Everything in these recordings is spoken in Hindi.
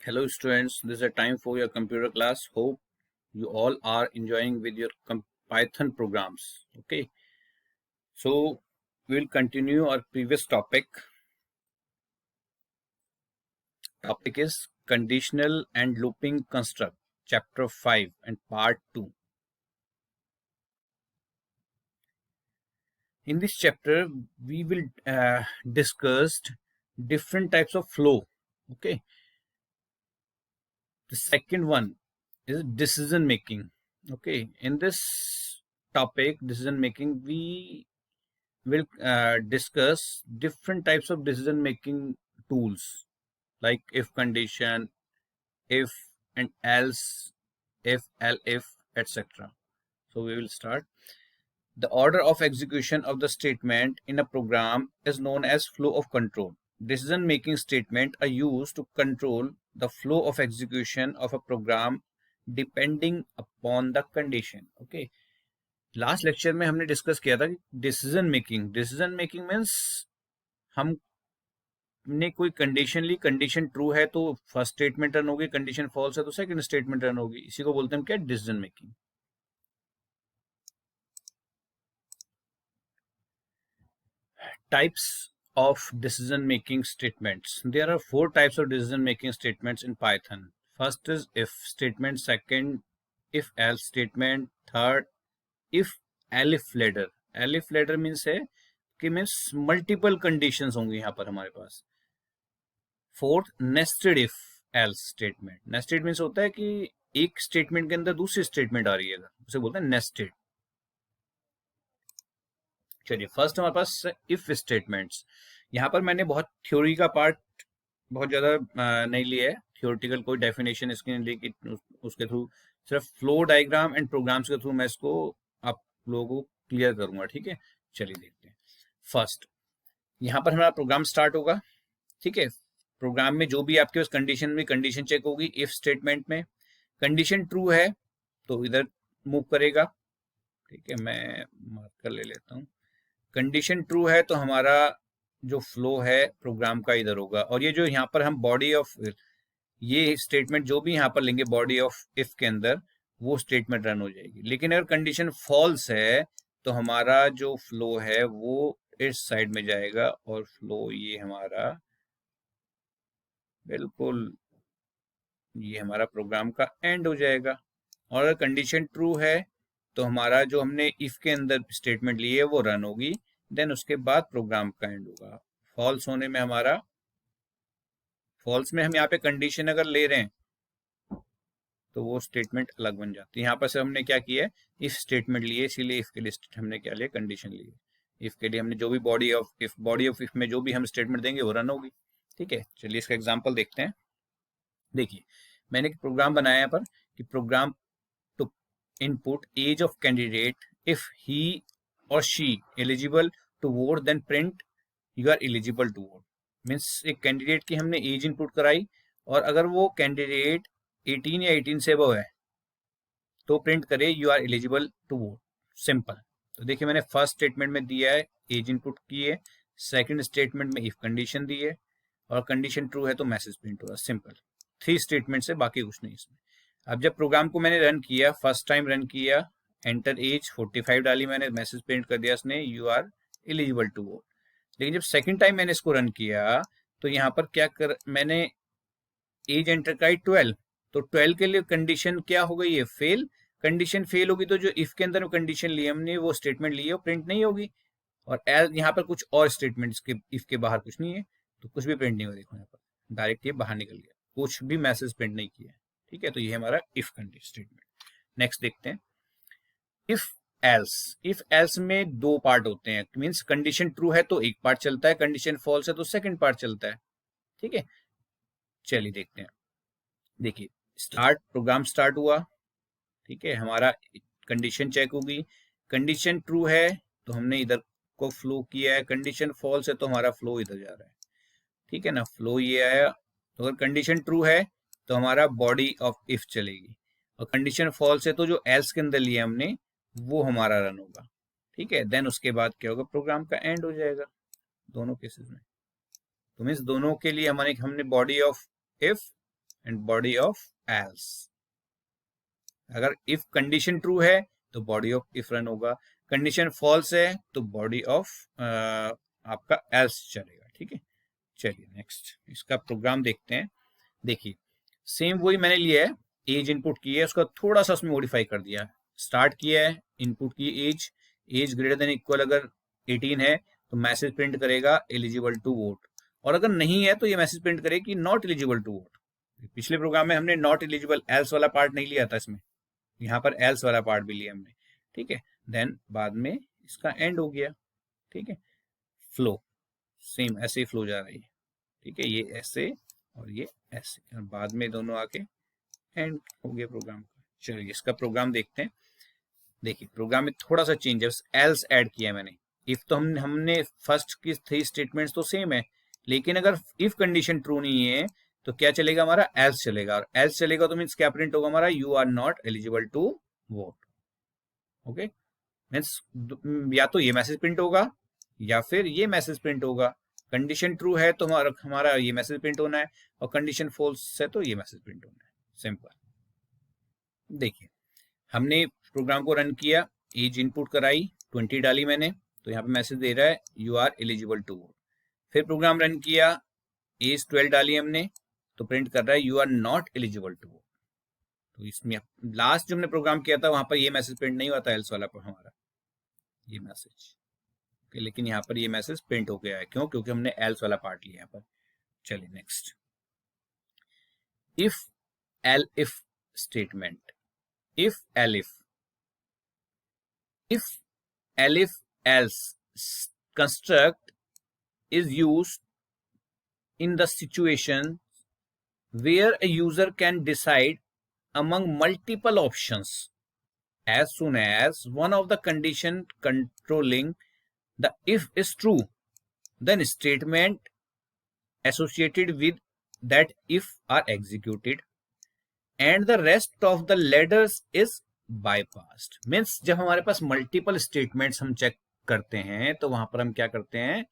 Hello students, this is a time for your computer class. Hope you all are enjoying with your Python programs. Okay, so we'll continue our previous topic. Topic is conditional and looping construct, chapter 5 and part 2. In this chapter, we will discuss different types of flow. Okay, the second one is decision making. Okay, in this topic, decision making, we will discuss different types of decision making tools like if condition, if and else, if, elif, etc. So we will start. The order of execution of the statement in a program is known as flow of control. Decision making statements are used to control the flow of execution of a program depending upon the condition. Okay, last lecture में हमने डिस्कस किया था कि डिसीजन मेकिंग मीन्स हमने कोई कंडीशन ली, कंडीशन ट्रू है तो फर्स्ट स्टेटमेंट रन होगी, कंडीशन फॉल्स है तो सेकंड स्टेटमेंट रन होगी. इसी को बोलते हैं क्या, decision making. Types of decision making statements. There are 4 types of decision making statements in Python. First is if statement, second if else statement, third if elif ladder. elif ladder means है कि मीन्स मल्टीपल कंडीशंस होंगी यहाँ पर हमारे पास. Fourth nested if else statement. Nested means होता है कि एक स्टेटमेंट के अंदर दूसरी स्टेटमेंट आ रही है, उसे बोलते हैं नेस्टेड. चलिए फर्स्ट हमारे पास इफ स्टेटमेंट्स. यहाँ पर मैंने बहुत थ्योरी का पार्ट बहुत ज़्यादा नहीं लिया है, थ्योरेटिकल कोई डेफिनेशन इसकी नहीं ली कि उसके थ्रू, सिर्फ फ्लो डायग्राम एंड प्रोग्राम्स के थ्रू मैं इसको आप लोगों को क्लियर करूंगा. ठीक है, चलिए देखते हैं. फर्स्ट यहाँ पर हमारा प्रोग्राम स्टार्ट होगा. ठीक है, प्रोग्राम में जो भी आपके पास कंडीशन में कंडीशन चेक होगी. इफ स्टेटमेंट में कंडीशन ट्रू है तो इधर मूव करेगा. ठीक है, मैं मार्कर ले लेता हूँ. कंडीशन ट्रू है तो हमारा जो फ्लो है प्रोग्राम का इधर होगा. और ये जो यहाँ पर हम बॉडी ऑफ ये स्टेटमेंट जो भी यहाँ पर लेंगे बॉडी ऑफ इफ के अंदर, वो स्टेटमेंट रन हो जाएगी. लेकिन अगर कंडीशन फॉल्स है तो हमारा जो फ्लो है वो इस साइड में जाएगा और फ्लो ये हमारा बिल्कुल ये हमारा प्रोग्राम का एंड हो जाएगा. और अगर कंडीशन ट्रू है तो हमारा जो हमने इफ के अंदर स्टेटमेंट ली है वो रन होगी. देन उसके बाद प्रोग्राम का एंड होगा. फॉल्स होने में हमारा, फॉल्स में हम यहाँ पे कंडीशन अगर ले रहे हैं तो वो स्टेटमेंट अलग बन जाती है. यहाँ पर से हमने क्या किया है, इफ स्टेटमेंट लिए, इसीलिए इफ के लिए हमने क्या लिया, कंडीशन लिए. इफ के लिए हमने जो भी बॉडी ऑफ इफ में जो भी हम स्टेटमेंट देंगे वो रन होगी. ठीक है, चलिए इसका एग्जाम्पल देखते हैं. देखिए मैंने एक प्रोग्राम बनाया यहाँ पर कि program to input age of candidate if he और she eligible to vote then print you are eligible to vote. Means एक कैंडिडेट की हमने एज इनपुट कराई और अगर वो कैंडिडेट 18 या 18 से अबव है तो प्रिंट करे you are eligible to vote. Simple. तो देखिए मैंने फर्स्ट स्टेटमेंट में दिया है एज इनपुट की है, सेकंड स्टेटमेंट में इफ कंडीशन दी है और कंडीशन ट्रू है तो मैसेज प्रिंट होगा. सिंपल 3 स्टेटमेंट से, बाकी कुछ नहीं इसमें. अब जब प्रोग्राम को मैंने रन किया, फर्स्ट टाइम रन किया, एंटर एज 45 डाली मैंने, मैसेज प्रिंट कर दिया इसने you are eligible to vote. लेकिन जब सेकंड टाइम मैंने इसको रन किया तो यहाँ पर क्या कर, मैंने एज एंटर कराई 12, तो 12 के लिए कंडीशन क्या हो गई है, फेल. कंडीशन फेल होगी तो जो इफ के अंदर कंडीशन ली हमने वो स्टेटमेंट ली है वो प्रिंट नहीं होगी. और यहाँ पर कुछ और स्टेटमेंट के इफ के बाहर कुछ नहीं है तो कुछ भी प्रिंट नहीं होगा. देखो यहाँ पर डायरेक्ट ये बाहर निकल गया, कुछ भी मैसेज प्रिंट नहीं किया. ठीक है, तो ये हमारा इफ कंडीशन स्टेटमेंट. नेक्स्ट देखते हैं इफ एल्स. इफ एल्स में 2 पार्ट होते हैं. मीन्स कंडीशन ट्रू है तो एक पार्ट चलता है, कंडीशन फॉल्स है तो सेकंड पार्ट चलता है. ठीक है, चलिए देखते हैं. देखिए स्टार्ट, प्रोग्राम स्टार्ट हुआ. ठीक है, हमारा कंडीशन चेक होगी. कंडीशन ट्रू है तो हमने इधर को फ्लो किया है, कंडीशन फॉल्स है तो हमारा फ्लो इधर जा रहा है. ठीक है ना, फ्लो ये आया. तो अगर कंडीशन ट्रू है तो हमारा बॉडी ऑफ इफ चलेगी और कंडीशन फॉल्स है तो जो एल्स के अंदर लिया हमने वो हमारा रन होगा. ठीक है, देन उसके बाद क्या होगा, प्रोग्राम का एंड हो जाएगा दोनों केसेस में. तो मीन्स दोनों के लिए हमने body of if and body of else. अगर इफ कंडीशन ट्रू है तो बॉडी ऑफ इफ रन होगा, कंडीशन फॉल्स है तो बॉडी ऑफ आपका एल्स चलेगा। ठीक है, चलिए नेक्स्ट इसका प्रोग्राम देखते हैं। देखिए सेम वही मैंने लिया है, एज इनपुट की है, उसका थोड़ा सा उसमें मॉडिफाई कर दिया। स्टार्ट किया है, इनपुट की age, age greater than equal अगर 18 है तो मैसेज प्रिंट करेगा एलिजिबल टू वोट, और अगर नहीं है तो ये मैसेज प्रिंट करेगा कि नॉट एलिजिबल टू वोट। पिछले प्रोग्राम में हमने नॉट एलिजिबल एल्स वाला पार्ट नहीं लिया था, इसमें यहाँ पर एल्स वाला पार्ट भी लिया हमने। ठीक है, देन बाद में इसका एंड हो गया। ठीक है, फ्लो सेम ऐसे ही फ्लो जा रही है। ठीक है, ये ऐसे और ये ऐसे, और बाद में दोनों आके एंड हो गया प्रोग्राम का। चलिए इसका प्रोग्राम देखते हैं। देखिए प्रोग्राम में थोड़ा सा चेंज है, एल्स ऐड किया है मैंने। इफ तो हमने फर्स्ट की 3 स्टेटमेंट्स तो सेम है, लेकिन अगर इफ कंडीशन ट्रू नहीं है तो क्या चलेगा हमारा, एल्स चलेगा, और एल्स चलेगा तो मीन्स क्या प्रिंट होगा हमारा, you are not eligible to vote. Okay, means या तो ये मैसेज प्रिंट होगा या फिर ये मैसेज प्रिंट होगा। कंडीशन ट्रू है तो हमारा ये मैसेज प्रिंट होना है, और कंडीशन फॉल्स है तो ये मैसेज प्रिंट होना है। सिंपल। देखिए हमने प्रोग्राम को रन किया, एज इनपुट कराई, 20 डाली मैंने, तो यहाँ पे मैसेज दे रहा है you are eligible to vote. फिर प्रोग्राम रन किया, एज 12 डाली हमने, तो प्रिंट कर रहा है you are not eligible to vote. तो इसमें लास्ट जो हमने प्रोग्राम किया था वहां पर ये मैसेज प्रिंट नहीं हुआ था, एल्स वाला पर हमारा ये मैसेज, लेकिन यहाँ पर ये मैसेज प्रिंट हो गया है। क्यों? क्योंकि हमने एल्स वाला पार्ट लिया यहाँ पर। चलिए next, if L if statement. If elif else construct is used in the situation where a user can decide among multiple options as soon as one of the condition controlling the if is true, then statement associated with that if are executed and the rest of the ladders is bypassed। Means जब हमारे पास मल्टीपल स्टेटमेंट्स हम चेक करते हैं तो वहां पर हम क्या करते हैं,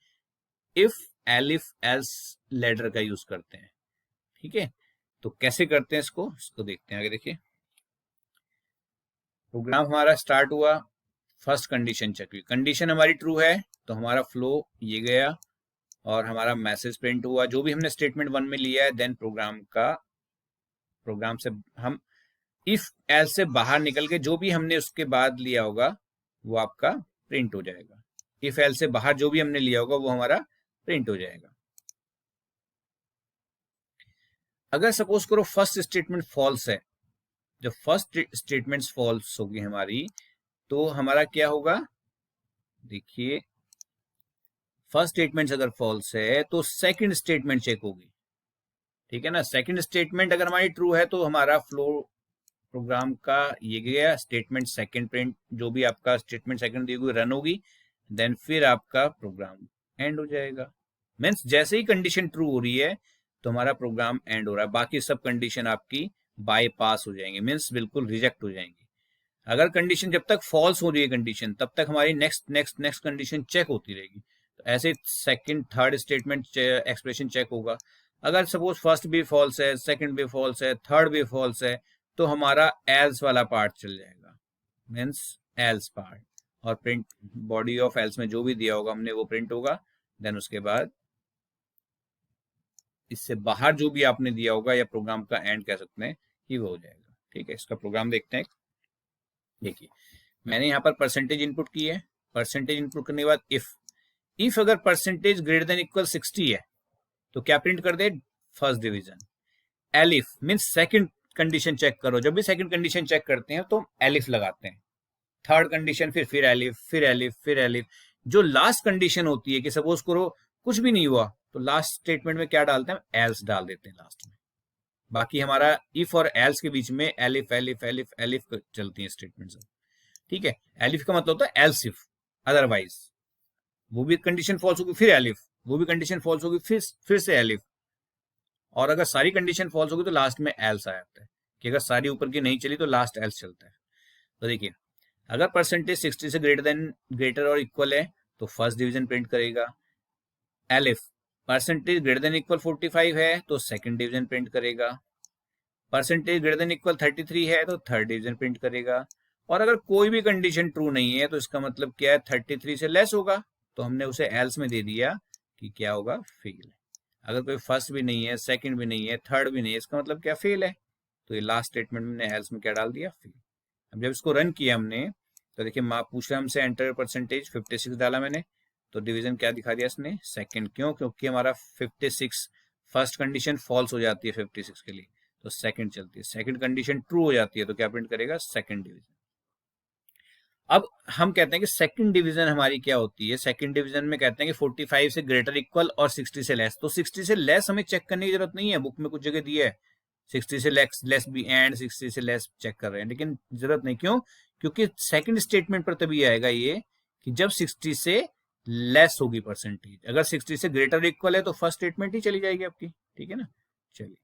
इफ एलिफ एल्स लैडर का यूज करते हैं। ठीक है, तो कैसे करते हैं इसको देखते हैं आगे। देखिए प्रोग्राम हमारा स्टार्ट हुआ, फर्स्ट कंडीशन चेक हुई, कंडीशन हमारी ट्रू है तो हमारा फ्लो ये गया और हमारा मैसेज प्रिंट हुआ जो भी हमने स्टेटमेंट 1 में लिया है। देन प्रोग्राम से हम इफ एल्स से बाहर निकल के जो भी हमने उसके बाद लिया होगा वो आपका प्रिंट हो जाएगा। इफ एल्स से बाहर जो भी हमने लिया होगा वो हमारा प्रिंट हो जाएगा। अगर सपोज करो फर्स्ट स्टेटमेंट फॉल्स है, जब फर्स्ट स्टेटमेंट फॉल्स होगी हमारी तो हमारा क्या होगा, देखिए फर्स्ट स्टेटमेंट अगर फॉल्स है तो सेकंड स्टेटमेंट चेक होगी। ठीक है ना, सेकंड स्टेटमेंट अगर हमारी ट्रू है तो हमारा फ्लो प्रोग्राम का ये गया, स्टेटमेंट सेकंड प्रिंट, जो भी आपका स्टेटमेंट सेकंड दी हुई रन होगी, देन फिर आपका प्रोग्राम एंड हो जाएगा। मीन्स जैसे ही कंडीशन ट्रू हो रही है तो हमारा प्रोग्राम एंड हो रहा है, बाकी सब कंडीशन आपकी बाईपास हो जाएंगे, मीन्स बिल्कुल रिजेक्ट हो जाएंगी। अगर कंडीशन जब तक फॉल्स हो रही है कंडीशन, तब तक हमारी नेक्स्ट कंडीशन चेक होती रहेगी। तो ऐसे second third statement expression check होगा। अगर सपोज फर्स्ट भी फॉल्स है, सेकंड भी फॉल्स है, थर्ड भी फॉल्स है, तो हमारा एल्स वाला पार्ट चल जाएगा, मीन्स एल्स पार्ट, और प्रिंट बॉडी ऑफ एल्स में जो भी दिया होगा हमने वो प्रिंट होगा। देन उसके बाद इससे बाहर जो भी आपने दिया होगा या प्रोग्राम का एंड कह सकते हैं कि वो हो जाएगा। ठीक है, इसका प्रोग्राम देखते हैं। देखिए मैंने यहाँ पर परसेंटेज इनपुट की है, परसेंटेज इनपुट करने के बाद इफ अगर परसेंटेज ग्रेटर देन इक्वल 60 है तो क्या प्रिंट कर दे, first division. Elif means second condition check करो, जब भी सेकंड कंडीशन चेक करते हैं तो एलिफ लगाते हैं। थर्ड कंडीशन फिर एलिफ, फिर एलिफ, फिर एलिफ। जो लास्ट कंडीशन होती है कि सपोज करो कुछ भी नहीं हुआ तो लास्ट स्टेटमेंट में क्या डालते हैं, एल्स डाल देते हैं लास्ट में। बाकी हमारा इफ और एल्स के बीच में एलिफ एलिफ एलिफ एलिफ चलती है स्टेटमेंट। ठीक है, एलिफ का मतलब होता है एल्स इफ, अदरवाइज वो भी कंडीशन फॉल्स होगी फिर एलिफ, वो भी कंडीशन फॉल्स होगी फिर से एलिफ, और अगर सारी कंडीशन फॉल्स होगी तो लास्ट में एल्स आ जाता है कि अगर सारी ऊपर की नहीं चली तो लास्ट एल्स चलता है। तो देखिए अगर परसेंटेज 60 से ग्रेटर और इक्वल है तो फर्स्ट डिवीजन प्रिंट करेगा। Elif percentage greater than equal 45 है तो सेकंड डिवीजन प्रिंट करेगा। परसेंटेज ग्रेटर देन इक्वल 33 है तो थर्ड डिवीजन प्रिंट करेगा। और अगर कोई भी कंडीशन ट्रू नहीं है तो इसका मतलब क्या है, 33 से लेस होगा, तो हमने उसे एल्स में दे दिया कि क्या होगा, फेल है। अगर कोई फर्स्ट भी नहीं है, सेकंड भी नहीं है, थर्ड भी नहीं है, इसका मतलब क्या, फेल है। तो ये लास्ट स्टेटमेंट में हमने एल्स में क्या डाल दिया, फेल। अब जब इसको रन किया हमने तो देखिए मार्क पूछ रहा है हमसे, एंटर परसेंटेज 56 डाला मैंने, तो डिवीजन क्या दिखा दिया इसने, सेकंड। क्यों, क्योंकि हमारा 56 फर्स्ट कंडीशन फॉल्स हो जाती है 56 के लिए, तो सेकंड चलती है। सेकंड कंडीशन ट्रू हो जाती है तो क्या प्रिंट करेगा, सेकंड डिवीजन। अब हम कहते हैं कि सेकंड डिवीजन हमारी क्या होती है, सेकंड डिवीजन में कहते हैं कि 45 से ग्रेटर इक्वल और 60 से लेस। तो 60 से लेस हमें चेक करने की जरूरत नहीं है, बुक में कुछ जगह दिया है 60 से लेस भी एंड 60 से लेस चेक कर रहे हैं, लेकिन जरूरत नहीं। क्यों, क्योंकि सेकंड स्टेटमेंट पर तभी आएगा ये कि जब 60 से लेस होगी परसेंटेज। अगर 60 से ग्रेटर इक्वल है तो फर्स्ट स्टेटमेंट ही चली जाएगी आपकी, ठीक है ना। चलिए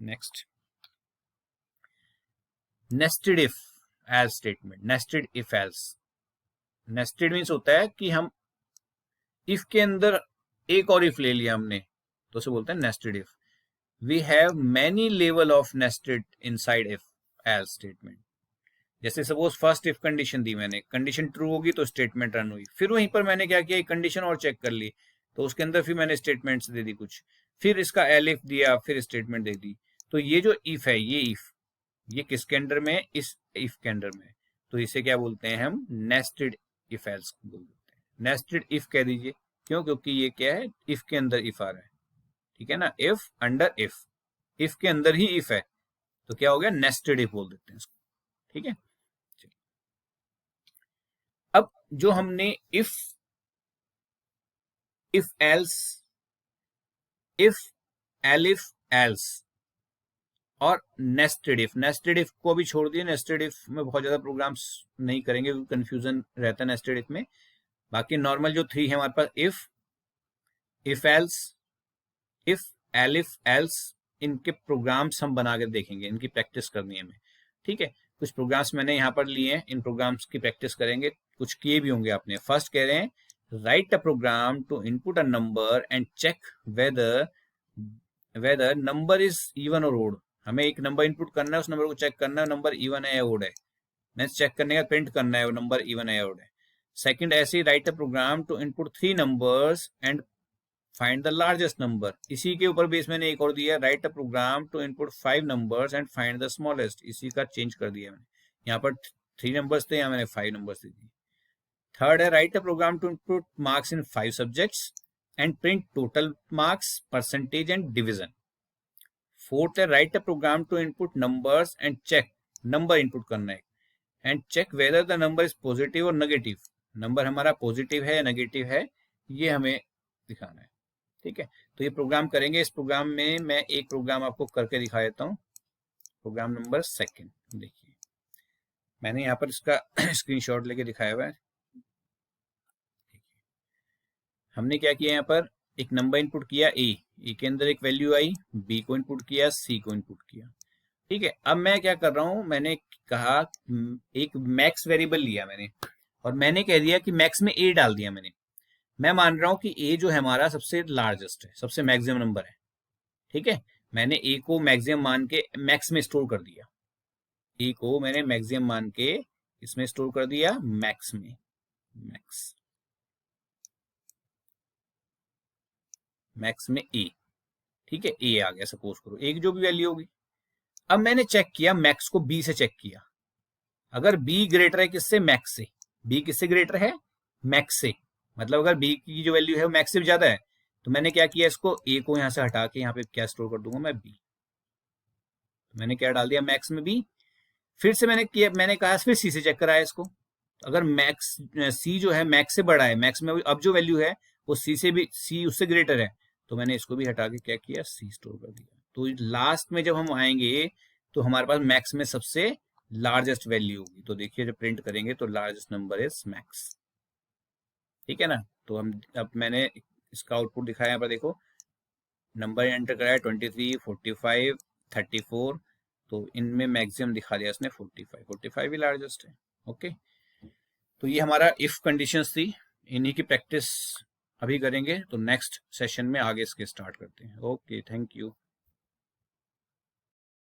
next, nested if else statement. Nested if else, nested means होता है कि हम इफ के अंदर एक और इफ ले लिया हमने, तो उसे बोलते हैं nested if. We have many level of nested inside if else statement. जैसे सपोज फर्स्ट इफ कंडीशन दी मैंने, कंडीशन ट्रू होगी तो स्टेटमेंट रन हुई, फिर वहीं पर मैंने क्या किया, एक कंडीशन और चेक कर ली, तो उसके अंदर फिर मैंने स्टेटमेंट्स दे दी कुछ, फिर इसका एल इफ दिया, फिर स्टेटमेंट दे दी। तो ये जो इफ है, ये इफ, ये किसके अंडर में है, इस इफ के अंडर में। तो इसे क्या बोलते हैं हम, नेस्टेड इफ एल्स बोल देते हैं। नेस्टेड इफ कह दीजिए, क्यों, क्योंकि ये क्या है, इफ के अंदर इफ आ रहा है, ठीक है ना। इफ अंडर इफ के अंदर ही इफ है, तो क्या हो गया, नेस्टेड इफ बोल देते हैं इसको, ठीक है। अब जो हमने if else, if elif else और नेस्टेड इफ को भी छोड़ दिए। नेस्टेड इफ में बहुत ज्यादा प्रोग्राम्स नहीं करेंगे क्योंकि कंफ्यूजन रहता है नेस्टेड इफ में। बाकी नॉर्मल जो 3 है हमारे पास, if else, if elif else, इनके प्रोग्राम्स हम बना के देखेंगे, इनकी प्रैक्टिस करनी है हमें, ठीक है। कुछ प्रोग्राम्स मैंने यहाँ पर लिए हैं, इन प्रोग्राम्स की प्रैक्टिस करेंगे। कुछ किए भी होंगे आपने। फर्स्ट कह रहे हैं, write a program to input a number and check whether number is even और ओड। हमें एक नंबर इनपुट करना है, उस नंबर को चेक करना है नंबर इवन है या ओड है। नेक्स्ट चेक करने का प्रिंट करना है वो नंबर इवन है या ओड है। सेकंड ऐसे ही, write a program to input 3 numbers and find the largest number. इसी के ऊपर बेस मैंने एक और दिया, write a program to input 5 numbers and find the smallest. इसी का चेंज कर दिया मैंने, यहाँ पर 3 नंबर्स थे, यहाँ मैंने 5 नंबर्स दे दिए। थर्ड है, write a program to input marks in 5 subjects and print total marks, percentage and division. Fourth है, write a program to input numbers and check, number input करना है and check whether the number is positive और नेगेटिव। नंबर हमारा पॉजिटिव है या नेगेटिव है, ये हमें दिखाना है, ठीक है। तो ये प्रोग्राम करेंगे। इस प्रोग्राम में मैं एक प्रोग्राम आपको करके दिखा देता हूँ। प्रोग्राम नंबर 2, देखिए मैंने यहाँ पर इसका स्क्रीनशॉट लेके दिखाया हुआ है। हमने क्या किया, यहाँ पर एक नंबर इनपुट किया ए के अंदर एक वैल्यू आई, बी को इनपुट किया, सी को इनपुट किया, ठीक है। अब मैं क्या कर रहा हूँ, मैंने कहा एक मैक्स वेरिएबल लिया मैंने और मैंने कह दिया कि मैक्स में ए डाल दिया मैंने। मैं मान रहा हूं कि ए जो है हमारा सबसे लार्जेस्ट है, सबसे मैक्सिमम नंबर है, ठीक है। मैंने ए को मैक्सिमम मान के मैक्स में स्टोर कर दिया, ए को मैंने मैक्सिमम मान के इसमें स्टोर कर दिया, मैक्स में, मैक्स में ए, ठीक है। ए आ गया, सपोज करो एक जो भी वैल्यू होगी। अब मैंने चेक किया, मैक्स को बी से चेक किया। अगर बी ग्रेटर है किससे, मैक्स से। बी किससे ग्रेटर है, मैक्स से। मतलब अगर बी की जो वैल्यू है वो मैक्स से भी ज्यादा है, तो मैंने क्या किया, इसको ए को यहां से हटा के यहाँ पे क्या स्टोर कर दूंगा मैं, बी। तो मैंने क्या डाल दिया, मैक्स में बी। फिर से मैंने कहा फिर सी से चेक कराया इसको। तो अगर मैक्स सी जो है मैक्स से बड़ा है, मैक्स में अब जो वैल्यू है वो सी से भी, सी उससे ग्रेटर है, तो मैंने इसको भी हटा के क्या किया, सी स्टोर कर दिया। तो लास्ट में जब हम आएंगे तो हमारे पास मैक्स में सबसे लार्जेस्ट वैल्यू होगी। तो देखिए जब प्रिंट करेंगे तो लार्जेस्ट नंबर इज मैक्स, ठीक है ना। तो हम, अब मैंने इसका आउटपुट दिखाया, यहाँ पर देखो नंबर एंटर कराया 23, 45, 34। तो इनमें मैक्सिमम दिखा दिया इसने 45 ही लार्जेस्ट है, ओके। तो ये हमारा इफ कंडीशंस थी, इन्हीं की प्रैक्टिस अभी करेंगे। तो नेक्स्ट सेशन में आगे इसके स्टार्ट करते हैं। Okay, thank you.